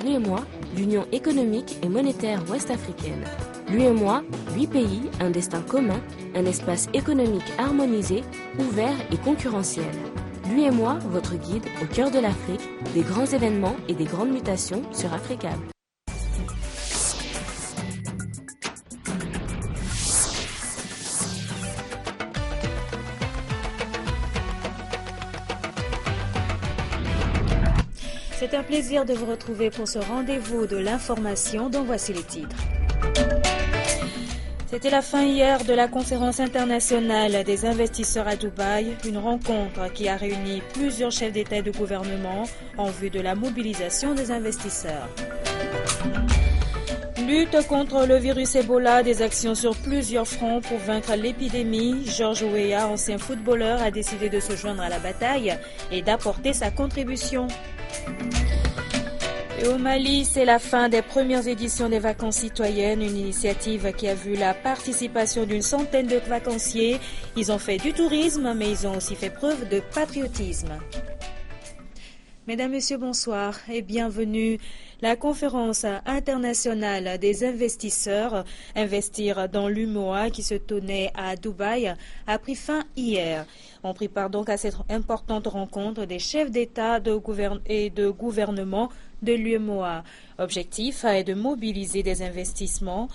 l'UEMOA, l'Union économique et monétaire ouest-africaine. L'UEMOA, 8 pays, un destin commun, un espace économique harmonisé, ouvert et concurrentiel. L'UEMOA, votre guide au cœur de l'Afrique, des grands événements et des grandes mutations sur Africable. C'est un plaisir de vous retrouver pour ce rendez-vous de l'information dont voici les titres. C'était la fin hier de la conférence internationale des investisseurs à Dubaï, une rencontre qui a réuni plusieurs chefs d'État et de gouvernement en vue de la mobilisation des investisseurs. Lutte contre le virus Ebola, des actions sur plusieurs fronts pour vaincre l'épidémie. Georges Weah, ancien footballeur, a décidé de se joindre à la bataille et d'apporter sa contribution. Et au Mali, c'est la fin des premières éditions des vacances citoyennes, une initiative qui a vu la participation d'une centaine de vacanciers. Ils ont fait du tourisme, mais ils ont aussi fait preuve de patriotisme. Mesdames, Messieurs, bonsoir et bienvenue. La conférence internationale des investisseurs, Investir dans l'UEMOA, qui se tenait à Dubaï, a pris fin hier. On prit part donc à cette importante rencontre des chefs d'État et de gouvernement de l'UEMOA. Objectif est de mobiliser des investissements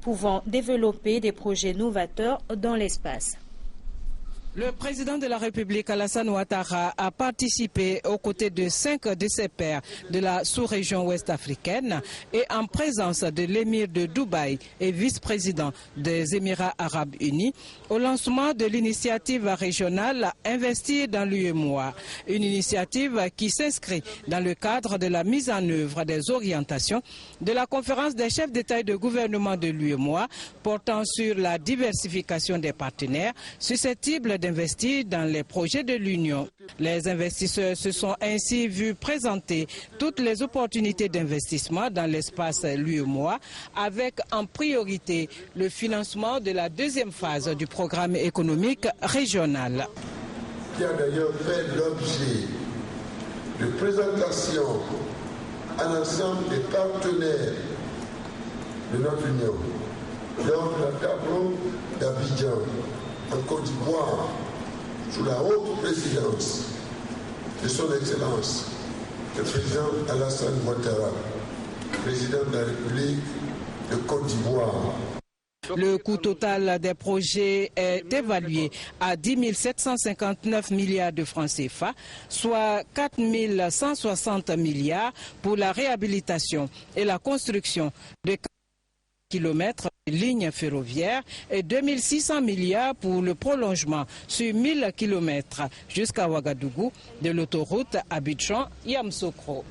pouvant développer des projets novateurs dans l'espace. Le président de la République, Alassane Ouattara, a participé aux côtés de 5 de ses pairs de la sous-région ouest-africaine et en présence de l'émir de Dubaï et vice-président des Émirats arabes unis au lancement de l'initiative régionale Investir dans l'UEMOA, une initiative qui s'inscrit dans le cadre de la mise en œuvre des orientations de la conférence des chefs d'État et de gouvernement de l'UEMOA portant sur la diversification des partenaires susceptibles d'investir dans les projets de l'Union. Les investisseurs se sont ainsi vus présenter toutes les opportunités d'investissement dans l'espace l'UEMOA avec en priorité le financement de la deuxième phase du programme économique régional. Qui a d'ailleurs fait l'objet de présentations à l'ensemble des partenaires de notre Union lors de la table d'Abidjan en Côte d'Ivoire, sous la haute présidence de son Excellence, le président Alassane Ouattara, président de la République de Côte d'Ivoire. Le coût total des projets est évalué à 10 759 milliards de francs CFA, soit 4 160 milliards pour la réhabilitation et la construction de kilomètres de lignes ferroviaires et 2600 milliards pour le prolongement sur 1000 kilomètres jusqu'à Ouagadougou de l'autoroute Abidjan-Yamoussoukro.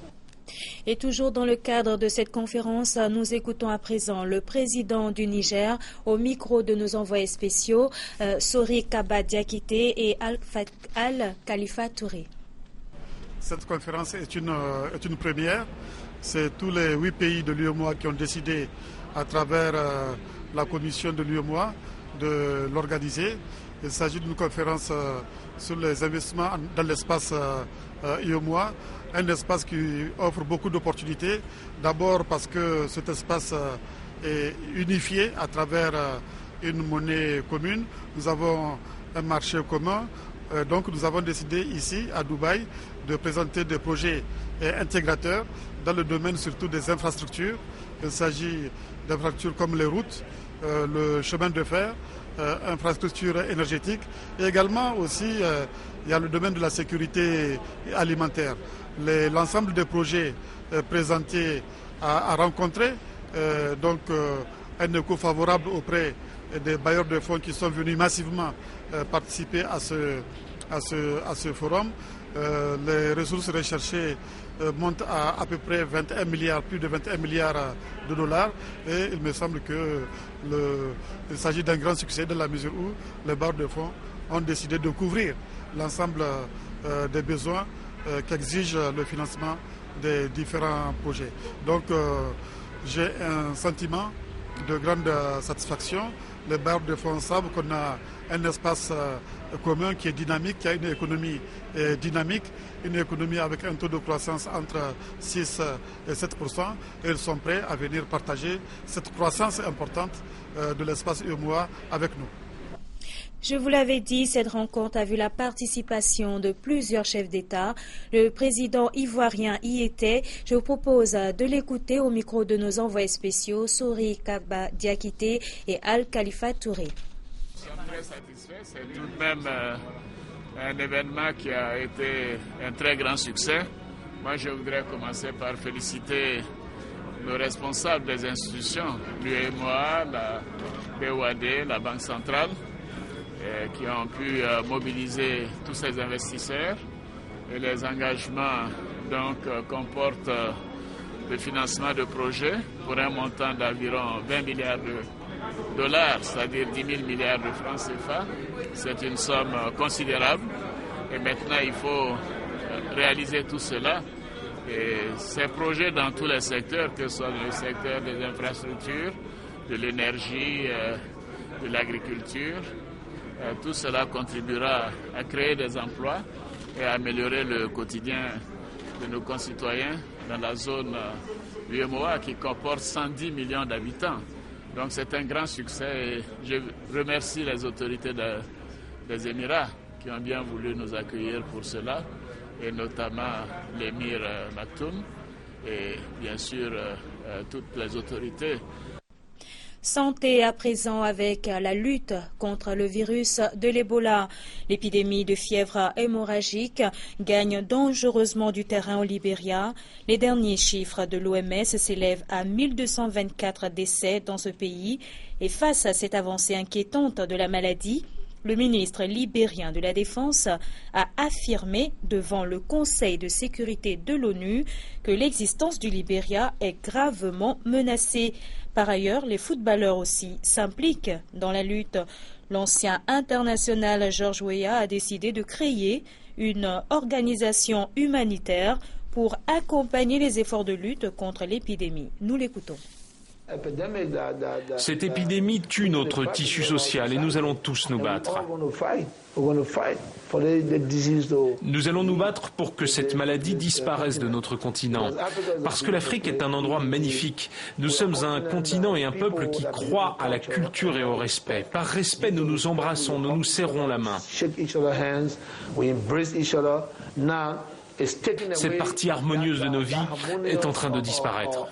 Et toujours dans le cadre de cette conférence, nous écoutons à présent le président du Niger au micro de nos envoyés spéciaux, Sori Kaba Diakité et Al-Khalifa Touré. Cette conférence est une première. C'est tous les 8 pays de l'UEMOA qui ont décidé à travers la commission de l'UEMOA de l'organiser. Il s'agit d'une conférence sur les investissements dans l'espace UEMOA, un espace qui offre beaucoup d'opportunités. D'abord parce que cet espace est unifié à travers une monnaie commune. Nous avons un marché commun. Donc nous avons décidé ici à Dubaï de présenter des projets intégrateurs dans le domaine surtout des infrastructures. Il s'agit d'infrastructures comme les routes, le chemin de fer, infrastructures énergétiques et également aussi il y a le domaine de la sécurité alimentaire. L'ensemble des projets présentés a rencontré un écho favorable auprès des bailleurs de fonds qui sont venus massivement participer à ce forum. Les ressources recherchées montent à peu près 21 milliards, plus de 21 milliards de dollars et il me semble qu'il s'agit d'un grand succès dans la mesure où les bailleurs de fonds ont décidé de couvrir l'ensemble des besoins qu'exige le financement des différents projets. Donc, j'ai un sentiment de grande satisfaction. les bailleurs de fonds savent qu'on a un espace commun qui est dynamique, qui a une économie dynamique, une économie avec un taux de croissance entre 6 et 7%. Et ils sont prêts à venir partager cette croissance importante de l'espace UEMOA avec nous. Je vous l'avais dit, cette rencontre a vu la participation de plusieurs chefs d'État. Le président ivoirien y était. Je vous propose de l'écouter au micro de nos envoyés spéciaux, Sori Kaba Diakité et Al Khalifa Touré. Nous sommes très satisfaits. C'est tout de même un événement qui a été un très grand succès. Moi, je voudrais commencer par féliciter nos responsables des institutions, l'UEMOA, la BOAD, la Banque centrale, qui ont pu mobiliser tous ces investisseurs. Et les engagements donc comportent le financement de projets pour un montant d'environ 20 milliards de dollars, c'est-à-dire 10 000 milliards de francs CFA. C'est une somme considérable. Et maintenant, il faut réaliser tout cela. Et ces projets dans tous les secteurs, que ce soit le secteur des infrastructures, de l'énergie, de l'agriculture, tout cela contribuera à créer des emplois et à améliorer le quotidien de nos concitoyens dans la zone UEMOA qui comporte 110 millions d'habitants. Donc c'est un grand succès et je remercie les autorités des Émirats qui ont bien voulu nous accueillir pour cela, et notamment l'émir Maktoum et bien sûr toutes les autorités. Santé à présent avec la lutte contre le virus de l'Ebola. L'épidémie de fièvre hémorragique gagne dangereusement du terrain au Libéria. Les derniers chiffres de l'OMS s'élèvent à 1224 décès dans ce pays. Et face à cette avancée inquiétante de la maladie, le ministre libérien de la Défense a affirmé devant le Conseil de sécurité de l'ONU que l'existence du Libéria est gravement menacée. Par ailleurs, les footballeurs aussi s'impliquent dans la lutte. L'ancien international George Weah a décidé de créer une organisation humanitaire pour accompagner les efforts de lutte contre l'épidémie. Nous l'écoutons. Cette épidémie tue notre tissu social et nous allons tous nous battre. Nous allons nous battre pour que cette maladie disparaisse de notre continent. Parce que l'Afrique est un endroit magnifique. Nous sommes un continent et un peuple qui croient à la culture et au respect. Par respect, nous nous embrassons, nous nous serrons la main. Cette partie harmonieuse de nos vies est en train de disparaître.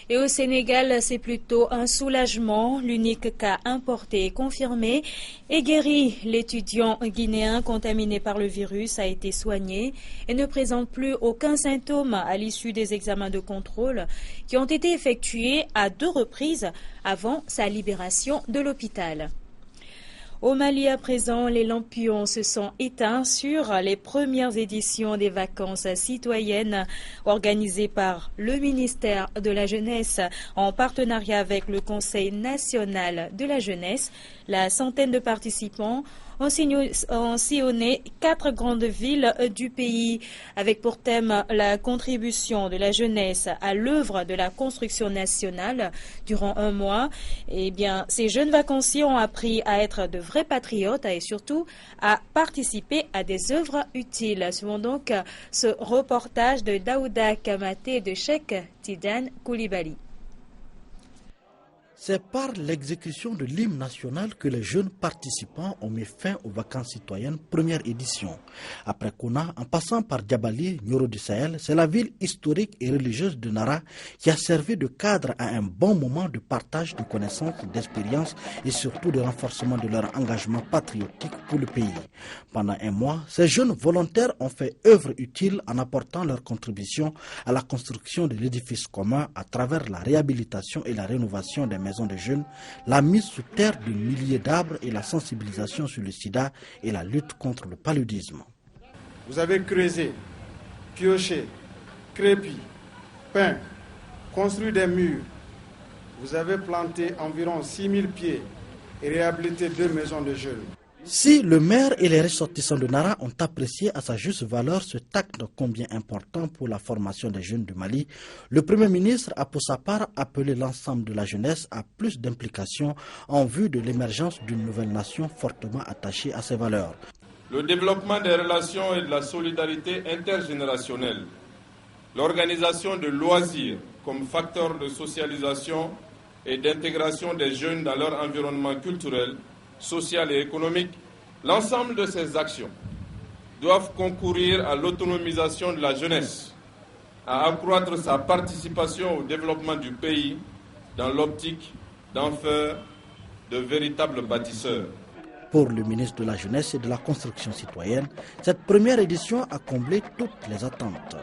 Et au Sénégal, c'est plutôt un soulagement. L'unique cas importé et confirmé est guéri. L'étudiant guinéen contaminé par le virus a été soigné et ne présente plus aucun symptôme à l'issue des examens de contrôle qui ont été effectués à 2 reprises avant sa libération de l'hôpital. Au Mali à présent, les lampions se sont éteints sur les premières éditions des vacances citoyennes organisées par le ministère de la Jeunesse en partenariat avec le Conseil national de la jeunesse. La centaine de participants ont sillonné 4 grandes villes du pays avec pour thème la contribution de la jeunesse à l'œuvre de la construction nationale durant 1 mois. Eh bien, ces jeunes vacanciers ont appris à être de vrais patriotes et surtout à participer à des œuvres utiles. Suivons donc ce reportage de Daouda Kamaté et de Cheikh Tidane Koulibaly. C'est par l'exécution de l'hymne national que les jeunes participants ont mis fin aux vacances citoyennes première édition. Après Kouna, en passant par Djabali, Nioro du Sahel, c'est la ville historique et religieuse de Nara qui a servi de cadre à un bon moment de partage de connaissances, d'expériences et surtout de renforcement de leur engagement patriotique pour le pays. Pendant 1 mois, ces jeunes volontaires ont fait œuvre utile en apportant leur contribution à la construction de l'édifice commun à travers la réhabilitation et la rénovation des maisons de jeunes, la mise sous terre de milliers d'arbres et la sensibilisation sur le sida et la lutte contre le paludisme. Vous avez creusé, pioché, crépi, peint, construit des murs. Vous avez planté environ 6000 pieds et réhabilité 2 maisons de jeunes. Si le maire et les ressortissants de Nara ont apprécié à sa juste valeur ce acte combien important pour la formation des jeunes du Mali, le Premier ministre a pour sa part appelé l'ensemble de la jeunesse à plus d'implication en vue de l'émergence d'une nouvelle nation fortement attachée à ses valeurs. Le développement des relations et de la solidarité intergénérationnelle, l'organisation de loisirs comme facteur de socialisation et d'intégration des jeunes dans leur environnement culturel, social et économique, l'ensemble de ces actions doivent concourir à l'autonomisation de la jeunesse, à accroître sa participation au développement du pays dans l'optique d'en faire de véritables bâtisseurs. Pour le ministre de la Jeunesse et de la Construction citoyenne, cette première édition a comblé toutes les attentes.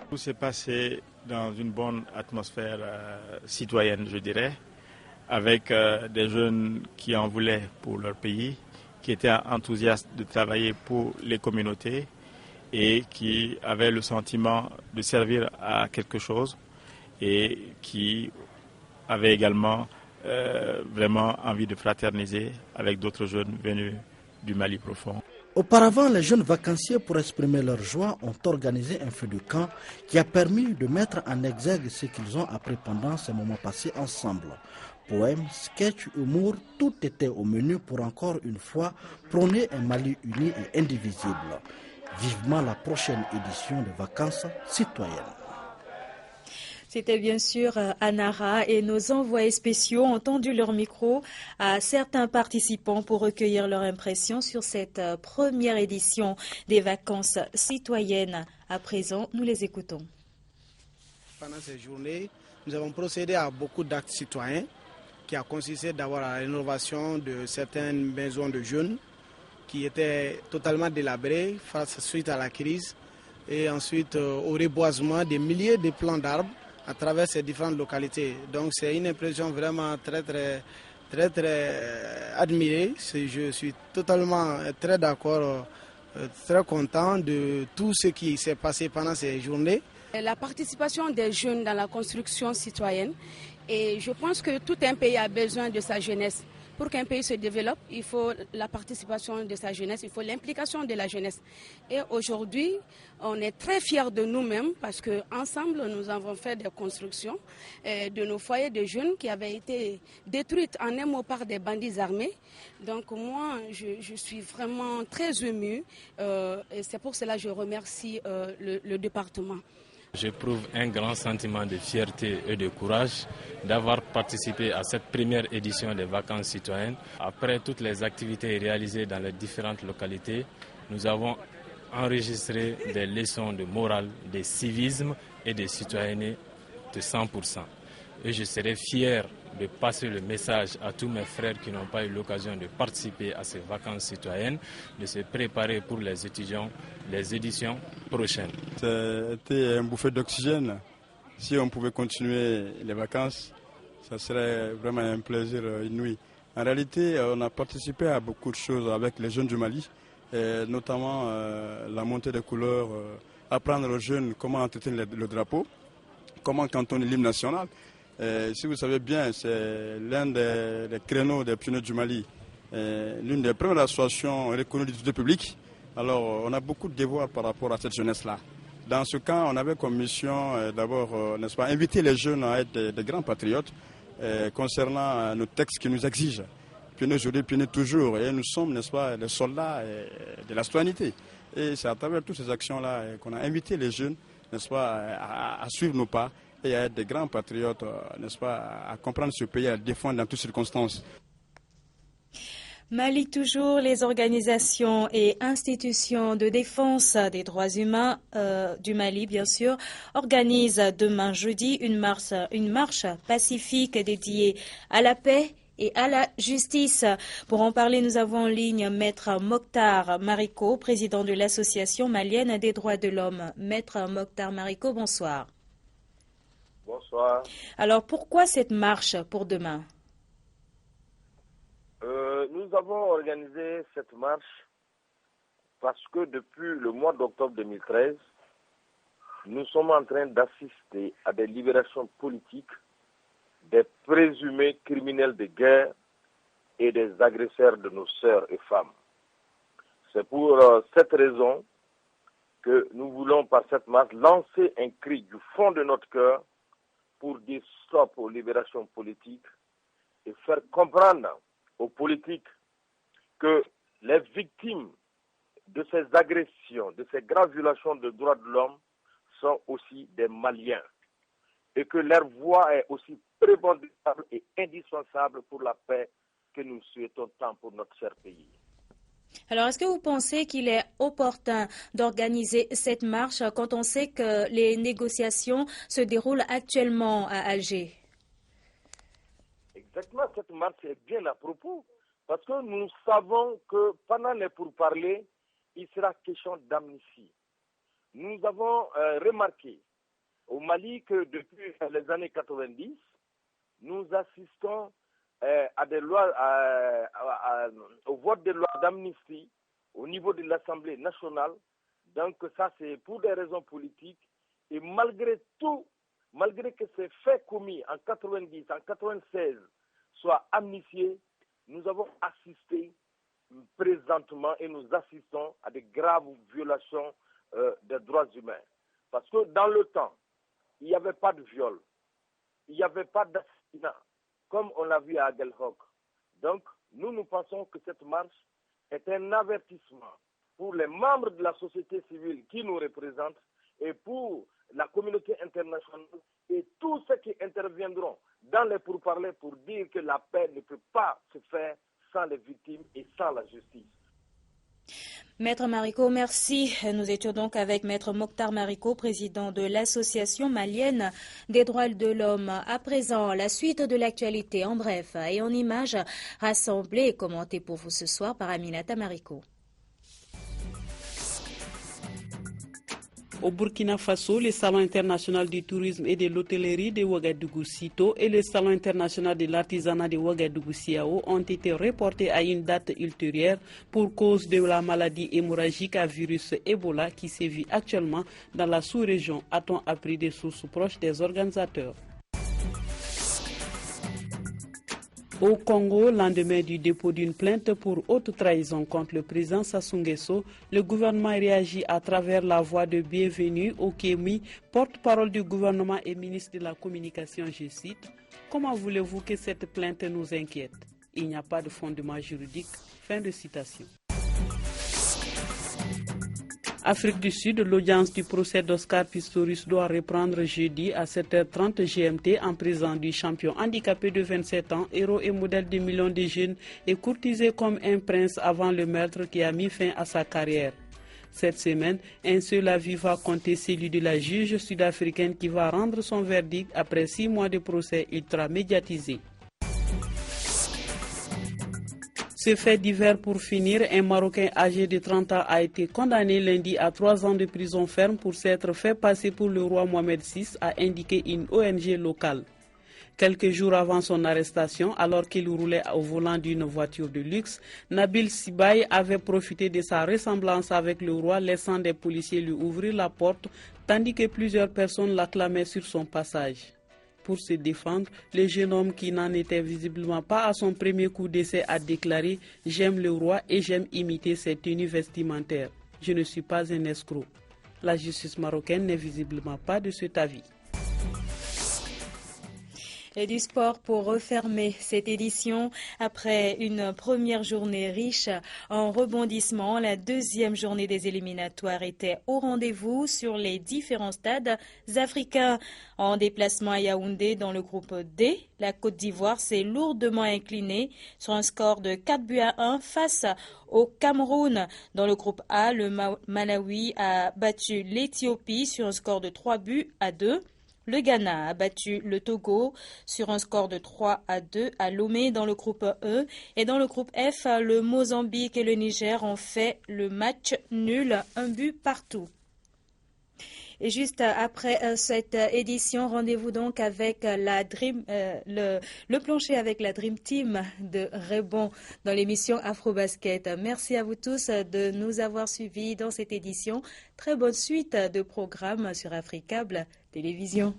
Tout s'est passé dans une bonne atmosphère citoyenne, je dirais, avec des jeunes qui en voulaient pour leur pays, qui étaient enthousiastes de travailler pour les communautés et qui avaient le sentiment de servir à quelque chose et qui avaient également vraiment envie de fraterniser avec d'autres jeunes venus du Mali profond. Auparavant, les jeunes vacanciers, pour exprimer leur joie, ont organisé un feu de camp qui a permis de mettre en exergue ce qu'ils ont appris pendant ces moments passés ensemble. Poèmes, sketchs, humour, tout était au menu pour encore une fois prôner un Mali uni et indivisible. Vivement la prochaine édition des vacances citoyennes. C'était bien sûr à Nara et nos envoyés spéciaux ont tendu leur micro à certains participants pour recueillir leurs impressions sur cette première édition des vacances citoyennes. À présent, nous les écoutons. Pendant ces journées, nous avons procédé à beaucoup d'actes citoyens qui a consisté d'avoir la rénovation de certaines maisons de jeunes qui étaient totalement délabrées suite à la crise et ensuite au reboisement des milliers de plants d'arbres à travers ces différentes localités. Donc c'est une impression vraiment très admirée. Je suis totalement très d'accord, très content de tout ce qui s'est passé pendant ces journées. La participation des jeunes dans la construction citoyenne, et je pense que tout un pays a besoin de sa jeunesse. Pour qu'un pays se développe, il faut la participation de sa jeunesse, il faut l'implication de la jeunesse. Et aujourd'hui, on est très fiers de nous-mêmes parce qu'ensemble, nous avons fait des constructions de nos foyers de jeunes qui avaient été détruites en un mot par des bandits armés. Donc moi, je suis vraiment très émue et c'est pour cela que je remercie le département. J'éprouve un grand sentiment de fierté et de courage d'avoir participé à cette première édition des vacances citoyennes. Après toutes les activités réalisées dans les différentes localités, nous avons enregistré des leçons de morale, de civisme et de citoyenneté de 100%. Et je serai fier de passer le message à tous mes frères qui n'ont pas eu l'occasion de participer à ces vacances citoyennes, de se préparer pour les étudiants, les éditions prochaines. C'était un bouffée d'oxygène. Si on pouvait continuer les vacances, ça serait vraiment un plaisir inouï. En réalité, on a participé à beaucoup de choses avec les jeunes du Mali, notamment la montée des couleurs, apprendre aux jeunes comment entretenir le drapeau, comment cantonner l'hymne national. Si vous savez bien, c'est l'un des créneaux des pionniers du Mali, l'une des premières associations reconnues d'utilité publique. Alors, on a beaucoup de devoirs par rapport à cette jeunesse-là. Dans ce cas, on avait comme mission d'abord, n'est-ce pas, inviter les jeunes à être des grands patriotes concernant nos textes qui nous exigent. Pionniers aujourd'hui, pionniers toujours. Et nous sommes, n'est-ce pas, les soldats de la citoyenneté. Et c'est à travers toutes ces actions-là qu'on a invité les jeunes, n'est-ce pas, à suivre nos pas et à être des grands patriotes, n'est-ce pas, à comprendre ce pays, à le défendre dans toutes circonstances. Mali toujours, les organisations et institutions de défense des droits humains du Mali, bien sûr, organisent demain jeudi une marche pacifique dédiée à la paix et à la justice. Pour en parler, nous avons en ligne Maître Mokhtar Mariko, président de l'Association malienne des droits de l'homme. Maître Mokhtar Mariko, bonsoir. Bonsoir. Alors, pourquoi cette marche pour demain? Nous avons organisé cette marche parce que depuis le mois d'octobre 2013, nous sommes en train d'assister à des libérations politiques des présumés criminels de guerre et des agresseurs de nos sœurs et femmes. C'est pour cette raison que nous voulons par cette marche lancer un cri du fond de notre cœur pour dire stop aux libérations politiques et faire comprendre aux politiques que les victimes de ces agressions, de ces graves violations de droits de l'homme sont aussi des Maliens et que leur voix est aussi prépondérable et indispensable pour la paix que nous souhaitons tant pour notre cher pays. Alors, est-ce que vous pensez qu'il est opportun d'organiser cette marche quand on sait que les négociations se déroulent actuellement à Alger? Exactement, cette marche est bien à propos, parce que nous savons que pendant les pourparlers, il sera question d'amnistie. Nous avons remarqué au Mali que depuis les années 90, nous assistons à des lois, au vote des lois d'amnistie au niveau de l'Assemblée nationale. Donc ça, c'est pour des raisons politiques. Et malgré tout, malgré que ces faits commis en 90, en 96 soient amnistiés, nous avons assisté présentement et nous assistons à de graves violations des droits humains. Parce que dans le temps, il n'y avait pas de viol, il n'y avait pas d'assassinat, comme on l'a vu à Aguelhok. Donc, nous pensons que cette marche est un avertissement pour les membres de la société civile qui nous représentent et pour la communauté internationale et tous ceux qui interviendront dans les pourparlers pour dire que la paix ne peut pas se faire sans les victimes et sans la justice. Maître Marico, merci. Nous étions donc avec Maître Mokhtar Marico, président de l'Association malienne des droits de l'homme. À présent, la suite de l'actualité en bref et en images rassemblées et commentées pour vous ce soir par Aminata Marico. Au Burkina Faso, le Salon international du tourisme et de l'hôtellerie de Ouagadougou-Sito et le Salon international de l'artisanat de Ouagadougou-Siao ont été reportés à une date ultérieure pour cause de la maladie hémorragique à virus Ebola qui sévit actuellement dans la sous-région, a-t-on appris des sources proches des organisateurs. Au Congo, lendemain du dépôt d'une plainte pour haute trahison contre le président Sassou Nguesso, le gouvernement réagit à travers la voix de Bienvenue Okemi, porte-parole du gouvernement et ministre de la Communication, je cite « Comment voulez-vous que cette plainte nous inquiète? Il n'y a pas de fondement juridique. » Fin de citation. Afrique du Sud, l'audience du procès d'Oscar Pistorius doit reprendre jeudi à 7h30 GMT en présence du champion handicapé de 27 ans, héros et modèle de millions de jeunes et courtisé comme un prince avant le meurtre qui a mis fin à sa carrière. Cette semaine, un seul avis va compter celui de la juge sud-africaine qui va rendre son verdict après 6 mois de procès ultra médiatisé. Ce fait divers pour finir, un Marocain âgé de 30 ans a été condamné lundi à 3 ans de prison ferme pour s'être fait passer pour le roi Mohamed VI, a indiqué une ONG locale. Quelques jours avant son arrestation, alors qu'il roulait au volant d'une voiture de luxe, Nabil Sibaï avait profité de sa ressemblance avec le roi, laissant des policiers lui ouvrir la porte, tandis que plusieurs personnes l'acclamaient sur son passage. Pour se défendre, le jeune homme qui n'en était visiblement pas à son premier coup d'essai a déclaré « J'aime le roi et j'aime imiter ses tenues vestimentaires. Je ne suis pas un escroc ». La justice marocaine n'est visiblement pas de cet avis. Et du sport pour refermer cette édition. Après une première journée riche en rebondissements, la deuxième journée des éliminatoires était au rendez-vous sur les différents stades africains. En déplacement à Yaoundé dans le groupe D, la Côte d'Ivoire s'est lourdement inclinée sur un score de 4-1 face au Cameroun. Dans le groupe A, le Malawi a battu l'Éthiopie sur un score de 3-2. Le Ghana a battu le Togo sur un score de 3-2 à Lomé dans le groupe E. Et dans le groupe F, le Mozambique et le Niger ont fait le match nul, 1 but partout. Et juste après cette édition, rendez-vous donc avec la le plancher avec la Dream Team de Rebond dans l'émission Afro-Basket. Merci à vous tous de nous avoir suivis dans cette édition. Très bonne suite de programmes sur Africable Télévision.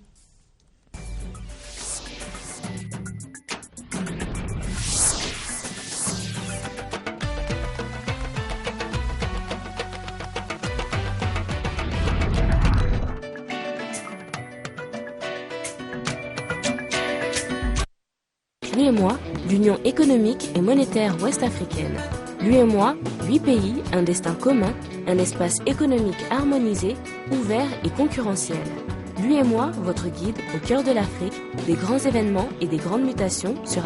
l'UEMOA, l'Union économique et monétaire ouest-africaine. L'UEMOA, 8 pays, un destin commun, un espace économique harmonisé, ouvert et concurrentiel. L'UEMOA, votre guide au cœur de l'Afrique, des grands événements et des grandes mutations sur